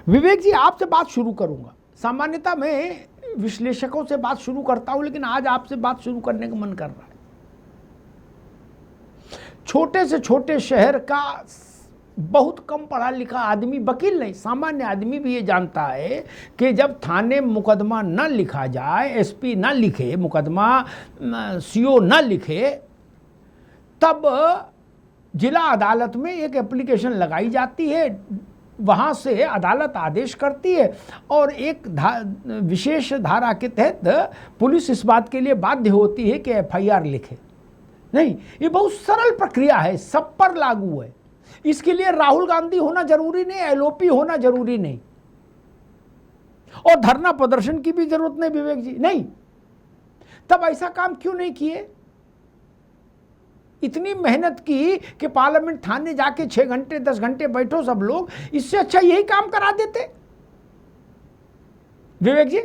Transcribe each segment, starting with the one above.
विवेक जी, आपसे बात शुरू करूंगा। सामान्यतः मैं विश्लेषकों से बात शुरू करता हूं, लेकिन आज आपसे बात शुरू करने का मन कर रहा है। छोटे से छोटे शहर का बहुत कम पढ़ा लिखा आदमी, वकील नहीं, सामान्य आदमी भी ये जानता है कि जब थाने मुकदमा न लिखा जाए, एसपी न लिखे मुकदमा, सीओ न लिखे, तब जिला अदालत में एक एप्लीकेशन लगाई जाती है, वहाँ से अदालत आदेश करती है और एक विशेष धारा के तहत पुलिस इस बात के लिए बाध्य होती है कि एफआईआर लिखे। नहीं, ये बहुत सरल प्रक्रिया है, सब पर लागू है। इसके लिए राहुल गांधी होना जरूरी नहीं, एलओपी होना जरूरी नहीं, और धरना प्रदर्शन की भी जरूरत नहीं विवेक जी। नहीं, तब ऐसा काम क्यों नहीं किए? इतनी मेहनत की कि पार्लियामेंट थाने जाके 6 घंटे 10 घंटे बैठो सब लोग, इससे अच्छा यही काम करा देते विवेक जी।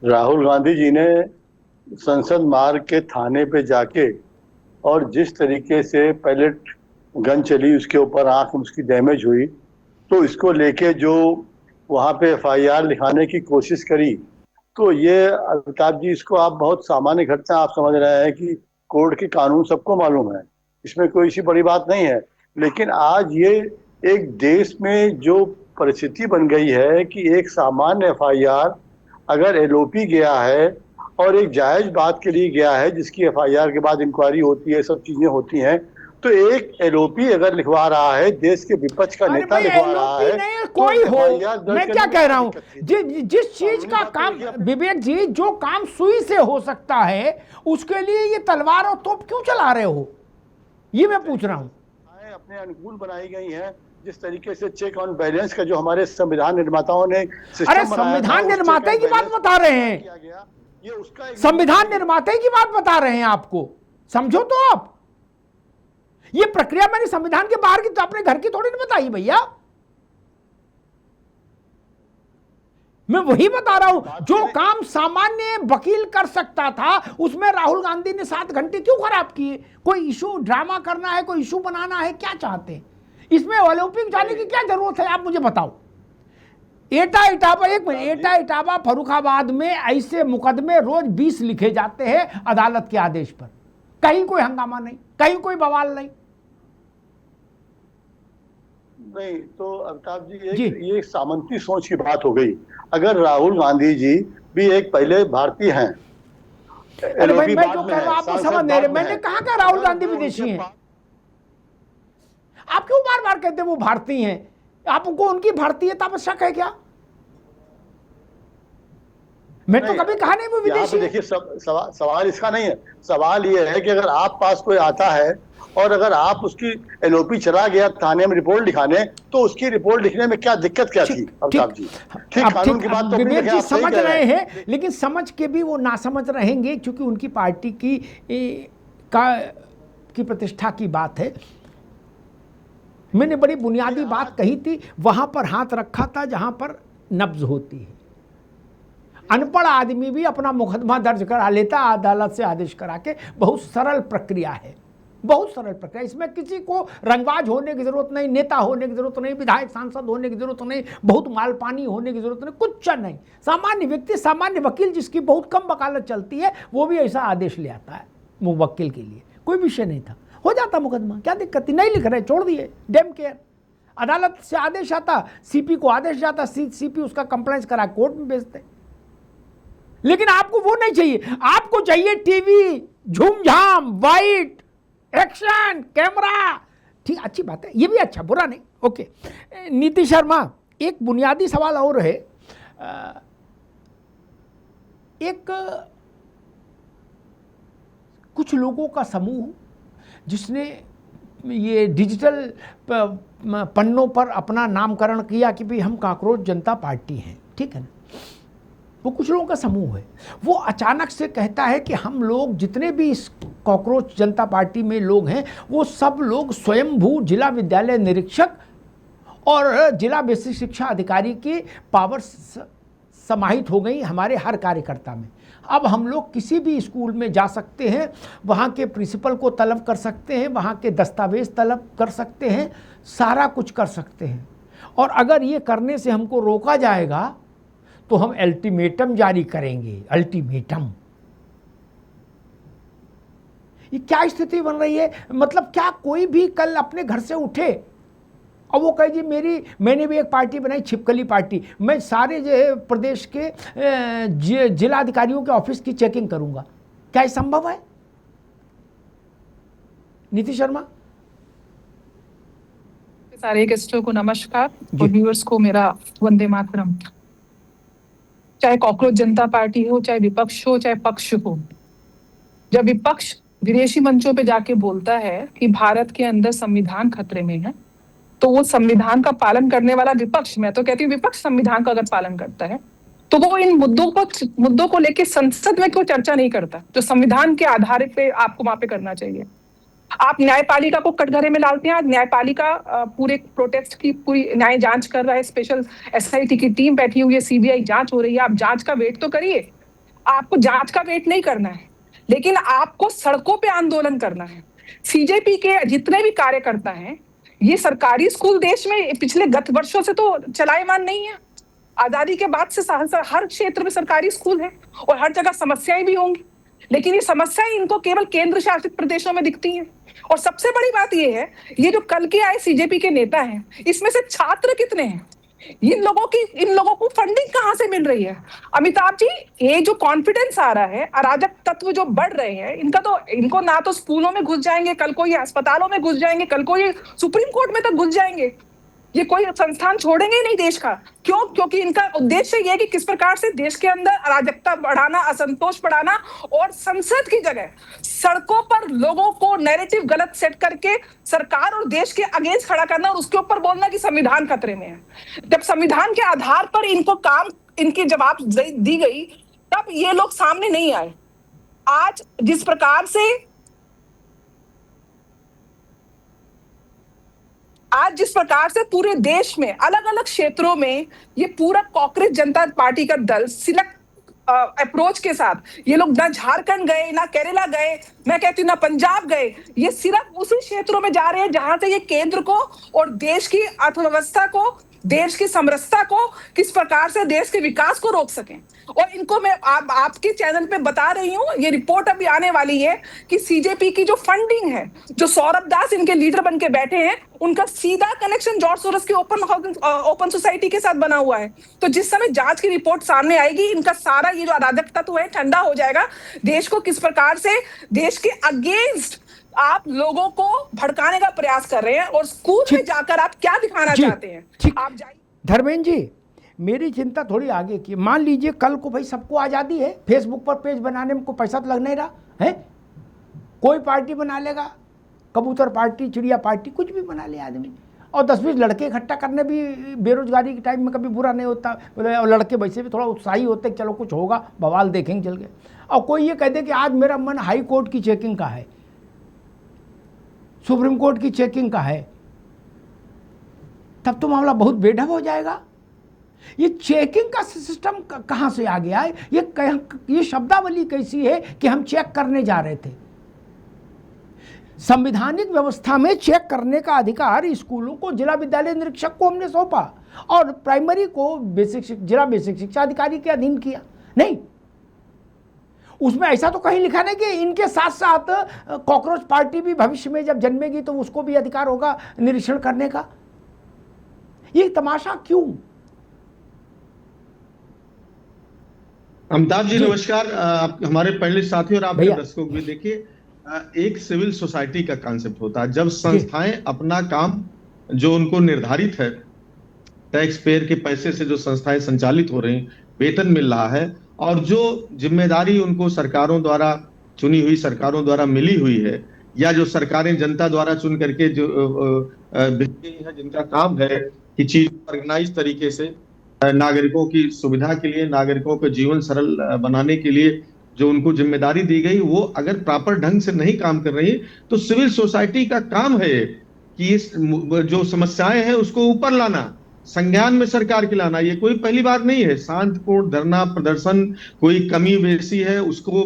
राहुल गांधी जी ने संसद मार्ग के थाने पे जाके और जिस तरीके से पैलेट गन चली, उसके ऊपर आंख उसकी डैमेज हुई, तो इसको लेके जो वहां पे एफआईआर लिखाने की कोशिश करी, तो ये अल्ताफ जी, इसको आप बहुत सामान्य घटना आप समझ रहे हैं कि कोर्ट के कानून सबको मालूम है, इसमें कोई ऐसी बड़ी बात नहीं है। लेकिन आज ये एक देश में जो परिस्थिति बन गई है कि एक सामान्य एफआईआर अगर एलओपी गया है और एक जायज बात के लिए गया है, जिसकी एफआईआर के बाद इंक्वायरी होती है, सब चीजें होती हैं, तो एक एलओपी अगर लिखवा रहा है, देश के विपक्ष का नेता लिखवा रहा है, नहीं, कोई तो हो, मैं क्या कह रहा हूं, जिस चीज का काम विवेक जी, जो काम सुई से हो सकता है, उसके लिए ये तलवार और तोप क्यों चला रहे हो, ये मैं पूछ रहा हूं। अपने अनुकूल बनाई गई है, जिस तरीके से चेक ऑन बैलेंस का जो हमारे संविधान निर्माताओं ने, अरे संविधान निर्माता की बात बता रहे हैं, ये उसका संविधान निर्माता की बात बता रहे हैं, आपको समझो तो आप। ये प्रक्रिया मैंने संविधान के बाहर की, तो अपने घर की थोड़ी नहीं बताई भैया, मैं वही बता रहा हूं। जो काम सामान्य वकील कर सकता था, उसमें राहुल गांधी ने 7 घंटे क्यों खराब किए? कोई इशू ड्रामा करना है, कोई इशू बनाना है, क्या चाहते हैं? इसमें ओलंपिक जाने की क्या जरूरत है, आप मुझे बताओ। एटा इटावा, एक मिनट, एटा इटावा फर्रुखाबाद में ऐसे मुकदमे रोज 20 लिखे जाते हैं अदालत के आदेश पर, कहीं कोई हंगामा नहीं, कहीं कोई बवाल नहीं। नहीं तो अल्ताफ जी, ये सामंती सोच की बात हो गई। अगर राहुल गांधी जी भी एक पहले भारतीय हैं, अरे भाई मैं जो कह रहा हूं आपको समझ नहीं रहे, मैंने कहा कि राहुल गांधी विदेशी हैं, आप क्यों बार बार कहते हैं वो भारतीय हैं? आपको उनकी भारतीयता पर शक है क्या? मैं तो कभी कहा नहीं वो विदेशी। देखिए, सवाल इसका नहीं है, सवाल ये है कि अगर आप पास कोई आता है और अगर आप उसकी एलओपी चला गया थाने में रिपोर्ट लिखाने, तो उसकी रिपोर्ट लिखने में क्या दिक्कत क्या थी अल्ताफ जी? ठीक, कानून की बात तो विवेक जी समझ रहे हैं, लेकिन समझ के भी वो ना समझ रहेंगे, क्योंकि उनकी पार्टी की प्रतिष्ठा की बात है। मैंने बड़ी बुनियादी बात कही थी, वहां पर हाथ रखा था जहां पर नब्ज होती है। अनपढ़ आदमी भी अपना मुकदमा दर्ज करा लेता अदालत से आदेश करा के। बहुत सरल प्रक्रिया है, बहुत सरल प्रक्रिया। इसमें किसी को रंगबाज होने की जरूरत नहीं, नेता होने की जरूरत नहीं, विधायक सांसद होने की जरूरत नहीं, बहुत मालपानी होने की जरूरत नहीं, कुछ नहीं। सामान्य व्यक्ति, सामान्य वकील जिसकी बहुत कम वकालत चलती है, वो भी ऐसा आदेश ले आता है मुवक्किल के लिए। कोई विषय नहीं था, हो जाता मुकदमा, क्या दिक्कत थी? नहीं लिख रहे, छोड़ दिए, डेम केयर। अदालत से आदेश आता, सीपी को आदेश जाता, सीपी उसका कंप्लेंस करा कोर्ट में भेजते। लेकिन आपको वो नहीं चाहिए, आपको चाहिए टीवी, झूमझाम, वाइट, एक्शन, कैमरा। ठीक, अच्छी बात है, ये भी अच्छा, बुरा नहीं, ओके। नीति शर्मा, एक बुनियादी सवाल और है। एक कुछ लोगों का समूह जिसने ये डिजिटल पन्नों पर अपना नामकरण किया कि भाई हम कॉकरोच जनता पार्टी हैं, ठीक है ना, वो कुछ लोगों का समूह है। वो अचानक से कहता है कि हम लोग जितने भी इस कॉकरोच जनता पार्टी में लोग हैं, वो सब लोग स्वयंभू जिला विद्यालय निरीक्षक और जिला बेसिक शिक्षा अधिकारी की पावर समाहित हो गई हमारे हर कार्यकर्ता में। अब हम लोग किसी भी स्कूल में जा सकते हैं, वहाँ के प्रिंसिपल को तलब कर सकते हैं, वहाँ के दस्तावेज तलब कर सकते हैं, सारा कुछ कर सकते हैं। और अगर ये करने से हमको रोका जाएगा तो हम अल्टीमेटम जारी करेंगे। अल्टीमेटम, ये क्या स्थिति बन रही है? मतलब क्या कोई भी कल अपने घर से उठे और वो कहे जी मैंने भी एक पार्टी बनाई, छिपकली पार्टी, मैं सारे जो है प्रदेश के जिला अधिकारियों के ऑफिस की चेकिंग करूंगा, क्या ये संभव है? नीति शर्मा। सारे गेस्टों को नमस्कार और व्यूअर्स को मेरा वंदे मातरम। चाहे कॉकरोच जनता पार्टी हो, चाहे विपक्ष हो, चाहे पक्ष हो, जब विपक्ष विदेशी मंचों पे जाके बोलता है कि भारत के अंदर संविधान खतरे में है, तो वो संविधान का पालन करने वाला विपक्ष, मैं तो कहती हूँ विपक्ष संविधान का अगर पालन करता है तो वो इन मुद्दों को लेके संसद में क्यों चर्चा नहीं करता, जो संविधान के आधार पे आपको वहां पे करना चाहिए। आप न्यायपालिका को कटघरे में डालते हैं। आज न्यायपालिका पूरे प्रोटेस्ट की पूरी न्याय जांच कर रहा है, स्पेशल एसआईटी की टीम बैठी हुई है, सीबीआई जांच हो रही है। आप जांच का वेट तो करिए, आपको जांच का वेट नहीं करना है, लेकिन आपको सड़कों पे आंदोलन करना है। सीजेपी के जितने भी कार्यकर्ता हैं, ये सरकारी स्कूल देश में पिछले गत वर्षों से तो चलायमान नहीं है। आजादी के बाद से हर क्षेत्र में सरकारी स्कूल है और हर जगह समस्याएं भी होंगी, लेकिन ये समस्याएं इनको केवल केंद्र शासित प्रदेशों में दिखती हैं। और सबसे बड़ी बात ये है, ये जो कल के आए सीजेपी के नेता हैं, इसमें से छात्र कितने हैं? इन लोगों को फंडिंग कहां से मिल रही है? अमिताभ जी, ये जो कॉन्फिडेंस आ रहा है, अराजक तत्व जो बढ़ रहे हैं, इनको ना तो स्कूलों में घुस जाएंगे, कल को ये अस्पतालों में घुस जाएंगे, कल को ये सुप्रीम कोर्ट में तक घुस जाएंगे। ये कोई संस्थान छोड़ेंगे ही नहीं देश का। क्यों? क्योंकि इनका उद्देश्य ये है कि किस प्रकार से देश के अंदर अराजकता बढ़ाना, असंतोष बढ़ाना और संसद की जगह सड़कों पर लोगों को नैरेटिव गलत सेट करके सरकार और देश के अगेंस्ट खड़ा करना और उसके ऊपर बोलना कि संविधान खतरे में है। जब संविधान के आधार पर इनकी जवाब दी गई, तब ये लोग सामने नहीं आए। आज जिस प्रकार से पूरे देश में अलग अलग क्षेत्रों में ये पूरा कॉकरोच जनता पार्टी का दल सिलेक्ट अप्रोच के साथ, ये लोग ना झारखंड गए, ना केरला गए, मैं कहती हूँ ना पंजाब गए, ये सिर्फ उसी क्षेत्रों में जा रहे हैं जहां से ये केंद्र को और देश की अर्थव्यवस्था को, देश की समरसता को, किस प्रकार से देश के विकास को रोक सकें। और इनको मैं आपके चैनल पे बता रही हूँ, ये रिपोर्ट अभी आने वाली है कि सीजेपी की जो फंडिंग है, जो सौरभ दास इनके लीडर बन के बैठे हैं, उनका सीधा कनेक्शन जॉर्ज सोरोस के ओपन सोसाइटी के साथ बना हुआ है। तो जिस समय जांच की रिपोर्ट सामने आएगी, इनका सारा ये जो अराजक तत्व है ठंडा हो जाएगा। देश को किस प्रकार से देश के अगेंस्ट आप लोगों को भड़काने का प्रयास कर रहे हैं और स्कूल में जाकर आप क्या दिखाना चाहते हैं, आप जाइए। धर्मेंद्र जी, मेरी चिंता थोड़ी आगे की। मान लीजिए कल को भाई सबको आज़ादी है, फेसबुक पर पेज बनाने में कोई पैसा तो लग नहीं रहा है, कोई पार्टी बना लेगा, कबूतर पार्टी, चिड़िया पार्टी, कुछ भी बना ले आदमी, और 10-20 लड़के इकट्ठा करने भी बेरोजगारी के टाइम में कभी बुरा नहीं होता। और लड़के वैसे भी थोड़ा उत्साही होते कि चलो कुछ होगा, बवाल देखेंगे चल के। और कोई ये कह दे कि आज मेरा मन हाई कोर्ट की चेकिंग का है, सुप्रीम कोर्ट की चेकिंग का है, तब तो मामला बहुत बेढब हो जाएगा। ये चेकिंग का सिस्टम कहां से आ गया है? ये शब्दावली कैसी है कि हम चेक करने जा रहे थे? संवैधानिक व्यवस्था में चेक करने का अधिकार स्कूलों को जिला विद्यालय निरीक्षक को हमने सौंपा और प्राइमरी को जिला बेसिक शिक्षा अधिकारी के अधीन किया। नहीं, उसमें ऐसा तो कहीं लिखा नहीं कि इनके साथ साथ कॉकरोच पार्टी भी भविष्य में जब जन्मेगी तो उसको भी अधिकार होगा निरीक्षण करने का। ये तमाशा क्यों? अमिताभ जी नमस्कार। हमारे पहले साथी और आपके दर्शकों को भी देखिए, एक सिविल सोसाइटी का कॉन्सेप्ट होता है। जब संस्थाएं अपना काम जो उनको निर्धारित है, टैक्स पेयर के पैसे से जो संस्थाएं संचालित हो रही, वेतन मिल रहा है और जो जिम्मेदारी उनको सरकारों द्वारा, चुनी हुई सरकारों द्वारा मिली हुई है, या जो सरकारें जनता द्वारा चुन करके जो है, जिनका काम है कि चीज ऑर्गेनाइज तरीके से नागरिकों की सुविधा के लिए, नागरिकों को जीवन सरल बनाने के लिए जो उनको जिम्मेदारी दी गई, वो अगर प्रॉपर ढंग से नहीं काम कर रही, तो सिविल सोसाइटी का काम है कि इस जो समस्याएं हैं उसको ऊपर लाना, संज्ञान में सरकार के लाना, ये कोई पहली बार नहीं है। शांतिपूर्ण धरना प्रदर्शन, कोई कमी बेसी है उसको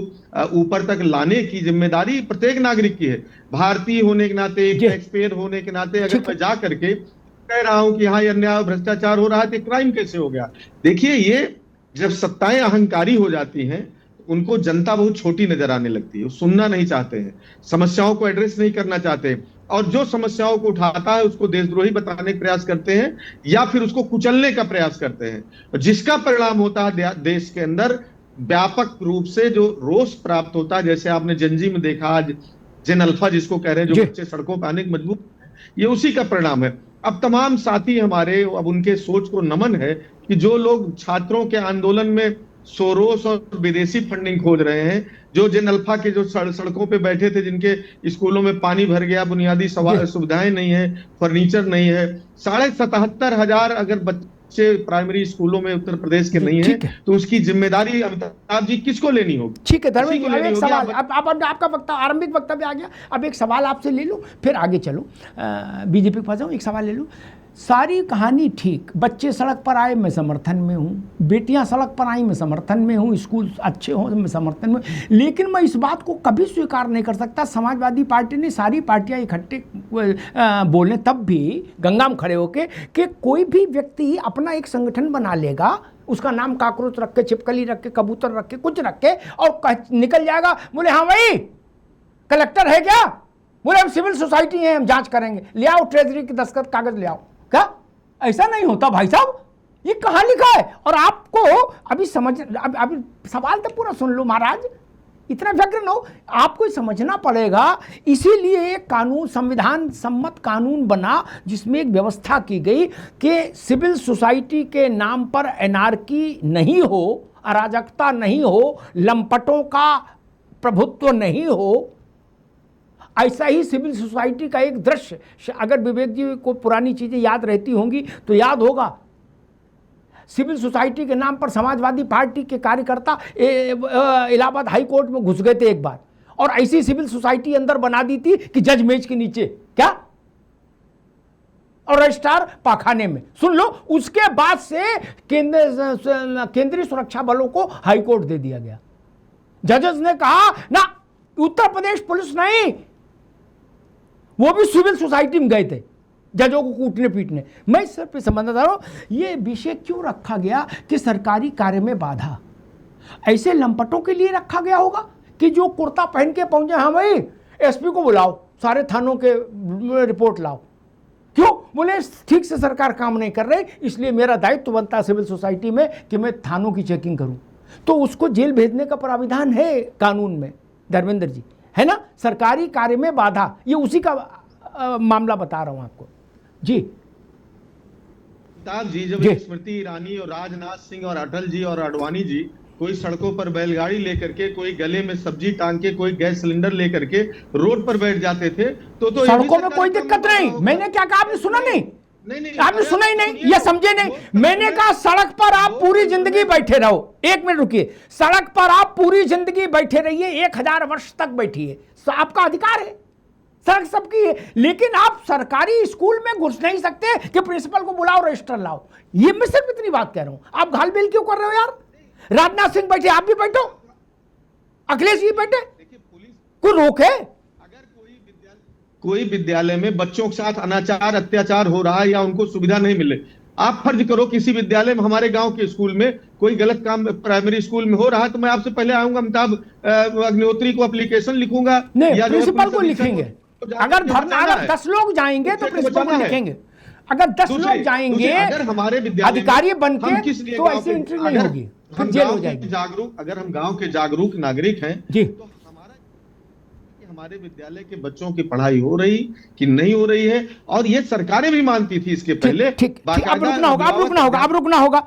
ऊपर तक लाने की जिम्मेदारी प्रत्येक नागरिक की है। भारतीय होने के नाते, एक टैक्स पेयर होने के नाते अगर मैं जा करके कह रहा हूं कि हाँ ये अन्याय भ्रष्टाचार हो रहा है, तो क्राइम कैसे हो गया? देखिए, ये जब सत्ताएं अहंकारी हो जाती हैं, उनको जनता बहुत छोटी नजर आने लगती है, वो सुनना नहीं चाहते हैं, समस्याओं को एड्रेस नहीं करना चाहते, और जो समस्याओं को उठाता है उसको देशद्रोही बताने का प्रयास करते हैं या फिर उसको कुचलने का प्रयास करते हैं, जिसका परिणाम होता है देश के अंदर व्यापक रूप से जो रोष प्राप्त होता है। जैसे आपने जनजी में देखा, आज जेन अल्फा जिसको कह रहे हैं, जो बच्चे सड़कों पर आने के मजबूर, ये उसी का परिणाम है। अब तमाम साथी हमारे, अब उनके सोच को नमन है कि जो लोग छात्रों के आंदोलन में सोरोस और विदेशी फंडिंग खोज रहे हैं, जो जेन अल्फा के जो सड़कों पे बैठे थे, जिनके स्कूलों में पानी भर गया, बुनियादी सुविधाएं नहीं है, फर्नीचर नहीं है, 77,500 अगर बच्चे प्राइमरी स्कूलों में उत्तर प्रदेश के नहीं है, तो उसकी जिम्मेदारी अमिताभ जी किसको लेनी होगी? ठीक है धर्मेंद्र जी, एक सवाल, अब आपका वक्तव्य, आरंभिक वक्तव्य आ गया, अब एक सवाल आपसे ले लूं, फिर आगे चलो, बीजेपी के पास जाऊं, एक सवाल ले लूं। सारी कहानी ठीक, बच्चे सड़क पर आए मैं समर्थन में हूँ, बेटियां सड़क पर आई मैं समर्थन में हूँ, स्कूल अच्छे हों मैं समर्थन में, लेकिन मैं इस बात को कभी स्वीकार नहीं कर सकता, समाजवादी पार्टी ने सारी पार्टियां इकट्ठे बोले तब भी गंगा में खड़े होके, कि कोई भी व्यक्ति अपना एक संगठन बना लेगा, उसका नाम काकरोच रख के, छिपकली रख के, कबूतर रख के, कुछ रख के, और निकल जाएगा, बोले हाँ भाई कलेक्टर है क्या, बोले हम सिविल सोसाइटी हैं, हम जांच करेंगे, ले आओ ट्रेजरी के दस्तखत कागज ले आओ। क्या ऐसा नहीं होता भाई साहब? ये कहाँ लिखा है? और आपको अभी अभी सवाल तो पूरा सुन लो महाराज, इतना व्यग्र न हो, आपको समझना पड़ेगा। इसीलिए एक कानून, संविधान सम्मत कानून बना, जिसमें एक व्यवस्था की गई कि सिविल सोसाइटी के नाम पर एनार्की नहीं हो, अराजकता नहीं हो, लंपटों का प्रभुत्व नहीं हो। ऐसा ही सिविल सोसाइटी का एक दृश्य, अगर विवेक जी को पुरानी चीज़ें याद रहती होंगी तो याद होगा, सिविल सोसाइटी के नाम पर समाजवादी पार्टी के कार्यकर्ता इलाहाबाद हाई कोर्ट में घुस गए थे एक बार, और ऐसी सिविल सोसाइटी अंदर बना दी थी कि जज मेज के नीचे, क्या, और रजिस्ट्रार पाखाने में। सुन लो, उसके बाद से केंद्रीय सुरक्षा बलों को हाई कोर्ट दे दिया गया। जजेस ने कहा ना, उत्तर प्रदेश पुलिस नहीं, वो भी सिविल सोसाइटी में गए थे जजों को कूटने पीटने। मैं सिर्फ पे समझना चाह रहा हूं, ये विषय क्यों रखा गया कि सरकारी कार्य में बाधा ऐसे लंपटों के लिए रखा गया होगा कि जो कुर्ता पहन के पहुंचे, हाँ भाई एसपी को बुलाओ, सारे थानों के रिपोर्ट लाओ। क्यों? बोले ठीक से सरकार काम नहीं कर रही, इसलिए मेरा दायित्व बनता है सिविल सोसाइटी में कि मैं थानों की चेकिंग करूं, तो उसको जेल भेजने का प्राविधान है कानून में धर्मेंद्र जी, है ना। सरकारी कार्य में बाधा, ये उसी का मामला बता रहा हूं आपको जी। अमिताभ जी, जब स्मृति ईरानी और राजनाथ सिंह और अटल जी और आडवाणी जी कोई सड़कों पर बैलगाड़ी लेकर के, कोई गले में सब्जी टांग के, कोई गैस सिलेंडर लेकर के रोड पर बैठ जाते थे, तो सड़कों में कोई दिक्कत नहीं। मैंने क्या कहा, आपने सुना नहीं? नहीं, आपने सुना ही नहीं, ये समझे नहीं। मैंने कहा सड़क पर आप पूरी जिंदगी बैठे रहो। एक मिनट रुकिए, सड़क पर आप पूरी जिंदगी बैठे रहिए, 1000 वर्ष तक बैठिए, आपका अधिकार है, सड़क सबकी है, लेकिन आप सरकारी स्कूल में घुस नहीं सकते कि प्रिंसिपल को बुलाओ, रजिस्टर लाओ। ये मैं सिर्फ इतनी बात कह रहा हूं। आप घालमेल क्यों कर रहे हो यार? राजनाथ सिंह बैठे, आप भी बैठो, अखिलेश जी बैठे, कोई रोक है? कोई विद्यालय में बच्चों के साथ अनाचार अत्याचार हो रहा है या उनको सुविधा नहीं मिले, आप फर्ज करो किसी विद्यालय में, हमारे गांव के स्कूल में कोई गलत काम प्राइमरी स्कूल में हो रहा है, तो मैं आपसे पहले आऊंगा, अमिताभ अग्निहोत्री को एप्लीकेशन लिखूंगा, या प्रिंसिपल को लिखेंगे। अगर धरना, अगर 10 लोग जाएंगे तो प्रिंसिपल को लिखेंगे। अगर 10 लोग जाएंगे अधिकारी बन के, तो ऐसी एंट्री नहीं होगी, फिर जेल हो जाएगी। अगर हम गांव के जागरूक नागरिक हैं जी, हमारे विद्यालय के बच्चों की पढ़ाई हो रही कि नहीं हो रही है, और ये सरकारें भी मानती थी इसके पहले। ठीक, अब रुकना होगा, अब रुकना होगा।